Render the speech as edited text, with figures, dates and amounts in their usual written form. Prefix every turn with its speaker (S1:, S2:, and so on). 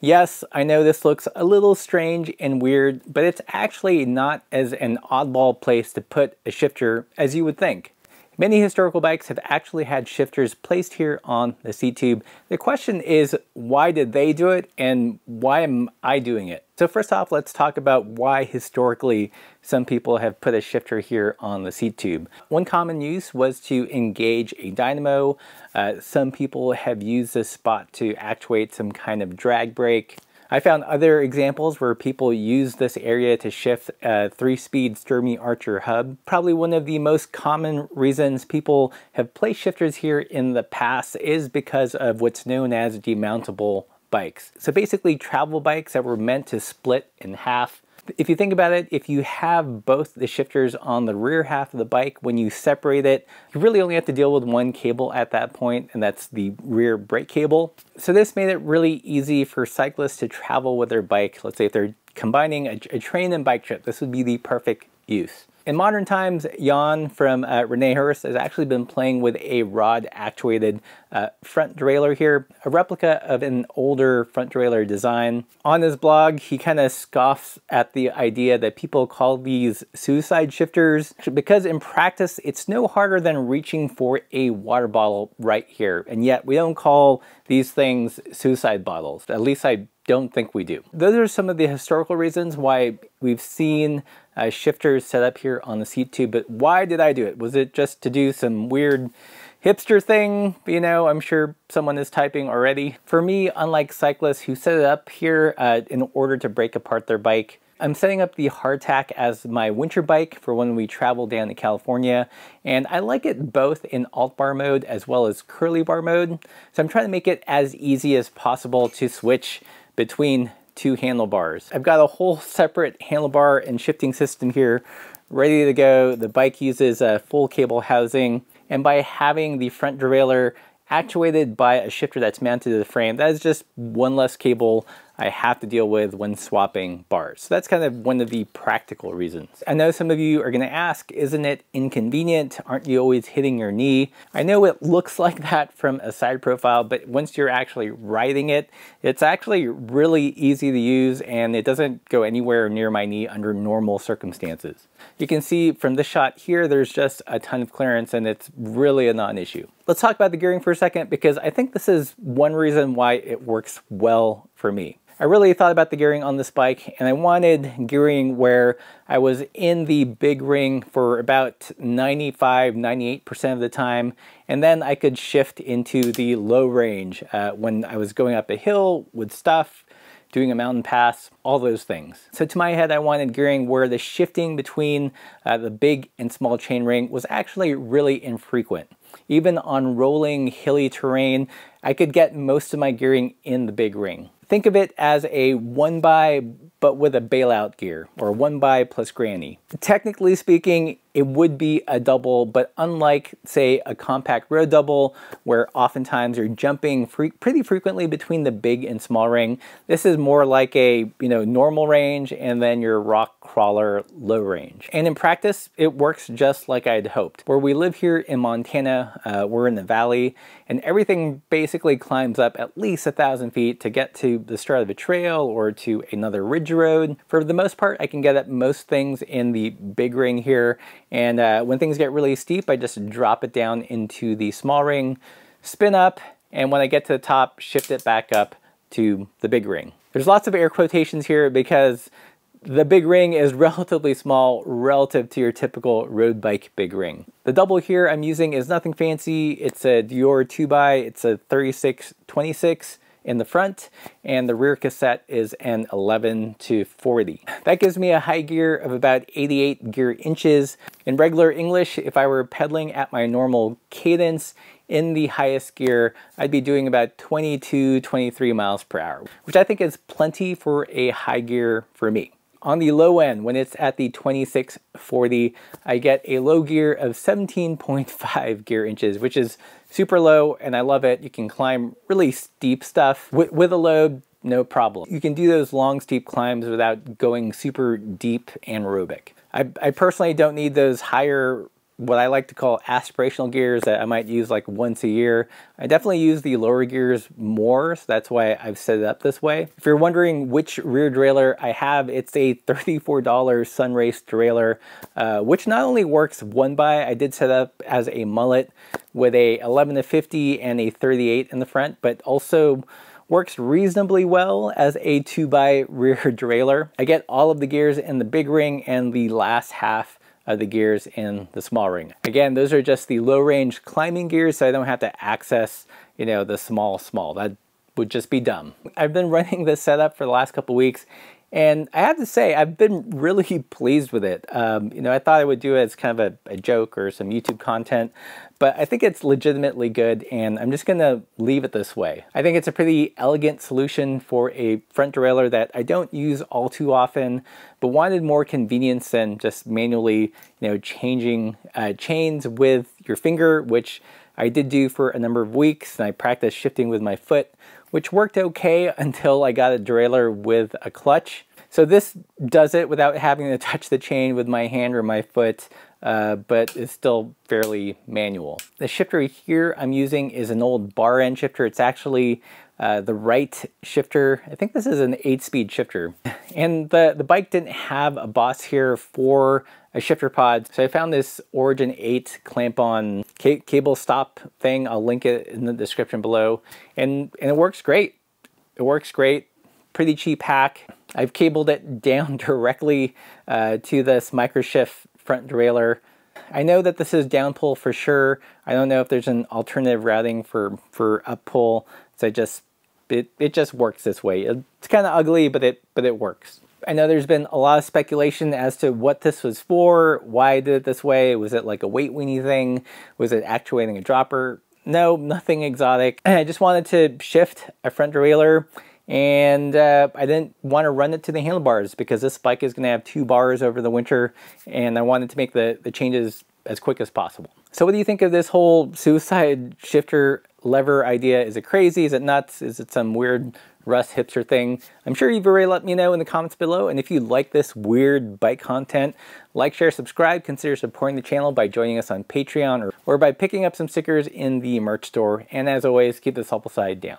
S1: Yes, I know this looks a little strange and weird, but it's actually not as an oddball place to put a shifter as you would think. Many historical bikes have actually had shifters placed here on the seat tube. The question is, why did they do it and why am I doing it? So first off, let's talk about why historically some people have put a shifter here on the seat tube. One common use was to engage a dynamo. Some people have used this spot to actuate some kind of drag brake. I found other examples where people use this area to shift a 3-speed Sturmey Archer hub. Probably one of the most common reasons people have placed shifters here in the past is because of what's known as demountable bikes. So basically travel bikes that were meant to split in half. If you think about it, if you have both the shifters on the rear half of the bike, when you separate it, you really only have to deal with one cable at that point, and that's the rear brake cable. So this made it really easy for cyclists to travel with their bike. Let's say if they're combining a train and bike trip, this would be the perfect use. In modern times, Jan from René Hurst has actually been playing with a rod-actuated front derailleur here, a replica of an older front derailleur design. On his blog, he kind of scoffs at the idea that people call these suicide shifters, because in practice, it's no harder than reaching for a water bottle right here, and yet we don't call these things suicide bottles. At least I don't think we do. Those are some of the historical reasons why we've seen shifters set up here on the seat tube, but why did I do it? Was it just to do some weird hipster thing? You know, I'm sure someone is typing already. For me, unlike cyclists who set it up here in order to break apart their bike, I'm setting up the hardtack as my winter bike for when we travel down to California, and I like it both in alt bar mode as well as curly bar mode. So I'm trying to make it as easy as possible to switch between two handlebars. I've got a whole separate handlebar and shifting system here ready to go. The bike uses a full cable housing, and by having the front derailleur actuated by a shifter that's mounted to the frame, that is just one less cable I have to deal with when swapping bars. So that's kind of one of the practical reasons. I know some of you are gonna ask, isn't it inconvenient? Aren't you always hitting your knee? I know it looks like that from a side profile, but once you're actually riding it, it's actually really easy to use and it doesn't go anywhere near my knee under normal circumstances. You can see from this shot here, there's just a ton of clearance and it's really a non-issue. Let's talk about the gearing for a second, because I think this is one reason why it works well for me. I really thought about the gearing on this bike, and I wanted gearing where I was in the big ring for about 95–98% of the time, and then I could shift into the low range when I was going up a hill with stuff, doing a mountain pass, all those things. So to my head, I wanted gearing where the shifting between the big and small chain ring was actually really infrequent. Even on rolling hilly terrain, I could get most of my gearing in the big ring. Think of it as a 1x but with a bailout gear, or 1x plus granny. Technically speaking, it would be a double, but unlike, say, a compact road double, where oftentimes you're jumping pretty frequently between the big and small ring, this is more like a normal range and then your rock crawler low range. And in practice, it works just like I'd hoped. Where we live here in Montana, we're in the valley, and everything basically climbs up at least 1,000 feet to get to the start of a trail or to another ridge road. For the most part, I can get at most things in the big ring here, and when things get really steep, I just drop it down into the small ring, spin up, and when I get to the top, shift it back up to the big ring. There's lots of air quotations here because the big ring is relatively small relative to your typical road bike big ring. The double here I'm using is nothing fancy. It's a Dior 2x, it's a 36/26 in the front, and the rear cassette is an 11/40. That gives me a high gear of about 88 gear inches. In regular English, if I were pedaling at my normal cadence in the highest gear, I'd be doing about 22–23 miles per hour, which I think is plenty for a high gear for me. On the low end, when it's at the 26/40, I get a low gear of 17.5 gear inches, which is super low, and I love it. You can climb really steep stuff with a load, no problem. You can do those long, steep climbs without going super deep anaerobic. I personally don't need those higher what I like to call aspirational gears that I might use like once a year. I definitely use the lower gears more, so that's why I've set it up this way. If you're wondering which rear derailleur I have, it's a $34 Sunrace derailleur, which not only works one by, I did set up as a mullet with a 11-50 and a 38 in the front, but also works reasonably well as a 2x rear derailleur. I get all of the gears in the big ring and the last half of the gears in the small ring. Again, those are just the low range climbing gears, so I don't have to access, you know, the small. That would just be dumb. I've been running this setup for the last couple weeks, and I have to say, I've been really pleased with it. You know, I thought I would do it as kind of a joke or some YouTube content, but I think it's legitimately good, and I'm just gonna leave it this way. I think it's a pretty elegant solution for a front derailleur that I don't use all too often, but wanted more convenience than just manually, you know, changing chains with your finger, which I did do for a number of weeks, and I practiced shifting with my foot, which worked okay until I got a derailleur with a clutch. So this does it without having to touch the chain with my hand or my foot, but it's still fairly manual. The shifter here I'm using is an old bar end shifter. It's actually the right shifter. I think this is an 8-speed shifter. And the bike didn't have a boss here for a shifter pod, so I found this Origin 8 clamp-on cable stop thing. I'll link it in the description below, and it works great. It works great. Pretty cheap hack. I've cabled it down directly to this Microshift front derailleur. I know that this is down pull for sure. I don't know if there's an alternative routing for up pull. So it just works this way. It's kind of ugly, but it works. I know there's been a lot of speculation as to what this was for, why I did it this way. Was it like a weight weenie thing? Was it actuating a dropper? No, nothing exotic. I just wanted to shift a front derailleur, and I didn't want to run it to the handlebars because this bike is going to have 2 bars over the winter, and I wanted to make the changes as quick as possible. So what do you think of this whole suicide shifter lever idea? Is it crazy? Is it nuts? Is it some weird Russ hipster thing? I'm sure you've already let me know in the comments below, and if you like this weird bike content, like, share, subscribe. Consider supporting the channel by joining us on Patreon or by picking up some stickers in the merch store. And as always, keep the supple side down.